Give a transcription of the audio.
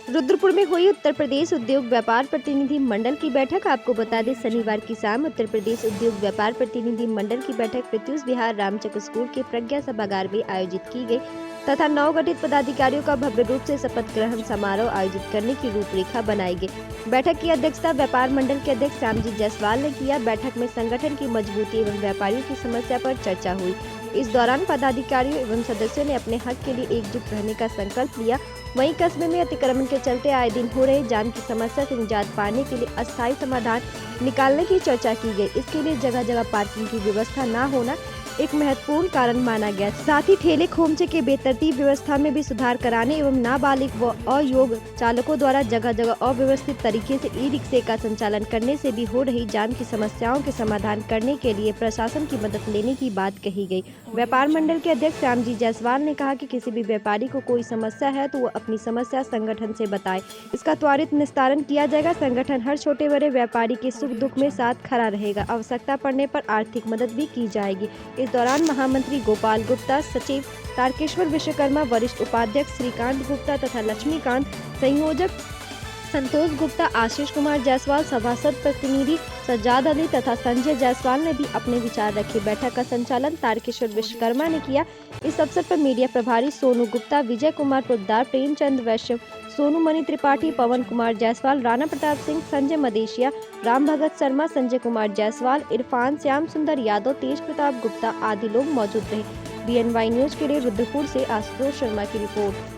रुद्रपुर में हुई उत्तर प्रदेश उद्योग व्यापार प्रतिनिधि मंडल की बैठक। आपको बता दें, शनिवार की शाम उत्तर प्रदेश उद्योग व्यापार प्रतिनिधि मंडल की बैठक प्रत्यूष विहार रामचक स्कूल के प्रज्ञा सभागार में आयोजित की गई तथा नवगठित पदाधिकारियों का भव्य रूप से शपथ ग्रहण समारोह आयोजित करने की रूपरेखा बनाई गई। बैठक की अध्यक्षता व्यापार मंडल के अध्यक्ष श्यामजी जायसवाल ने किया। बैठक में संगठन की मजबूती एवं व्यापारियों की समस्या पर चर्चा हुई। इस दौरान पदाधिकारियों एवं सदस्यों ने अपने हक के लिए एकजुट रहने का संकल्प लिया। वहीं कस्बे में अतिक्रमण के चलते आए दिन हो रहे जाम की समस्या से निजात पाने के लिए अस्थायी समाधान निकालने की चर्चा की गई। इसके लिए जगह जगह पार्किंग की व्यवस्था न होना एक महत्वपूर्ण कारण माना गया। साथ ही ठेले खोमचे के बेतरतीब व्यवस्था में भी सुधार कराने एवं नाबालिग व अयोग्य चालकों द्वारा जगह जगह अव्यवस्थित तरीके से ई रिक्शे का संचालन करने से भी हो रही जाम की समस्याओं के समाधान करने के लिए प्रशासन की मदद लेने की बात कही गई। व्यापार मंडल के अध्यक्ष श्यामजी जायसवाल ने कहा कि किसी भी व्यापारी को कोई समस्या है तो वो अपनी समस्या संगठन से बताए, इसका त्वरित निस्तारण किया जाएगा। संगठन हर छोटे बड़े व्यापारी के सुख दुख में साथ खड़ा रहेगा। आवश्यकता पड़ने पर आर्थिक मदद भी की जाएगी। इस दौरान महामंत्री गोपाल गुप्ता, सचिव तारकेश्वर विश्वकर्मा, वरिष्ठ उपाध्यक्ष श्रीकांत गुप्ता तथा लक्ष्मीकांत, संयोजक संतोष गुप्ता, आशीष कुमार जायसवाल, सभासद प्रतिनिधि सज्जाद अली तथा संजय जायसवाल ने भी अपने विचार रखे। बैठक का संचालन तारकेश्वर विश्वकर्मा ने किया। इस अवसर पर मीडिया प्रभारी सोनू गुप्ता, विजय कुमार पोद्दार, प्रेमचंद वैश्य, सोनू मणि त्रिपाठी, पवन कुमार जायसवाल, राणा प्रताप सिंह, संजय मदेशिया, राम भगत शर्मा, संजय कुमार जायसवाल, इरफान, श्याम सुंदर यादव, तेज प्रताप गुप्ता आदि लोग मौजूद रहे। BNY न्यूज के लिए रुद्रपुर से आशुतोष शर्मा की रिपोर्ट।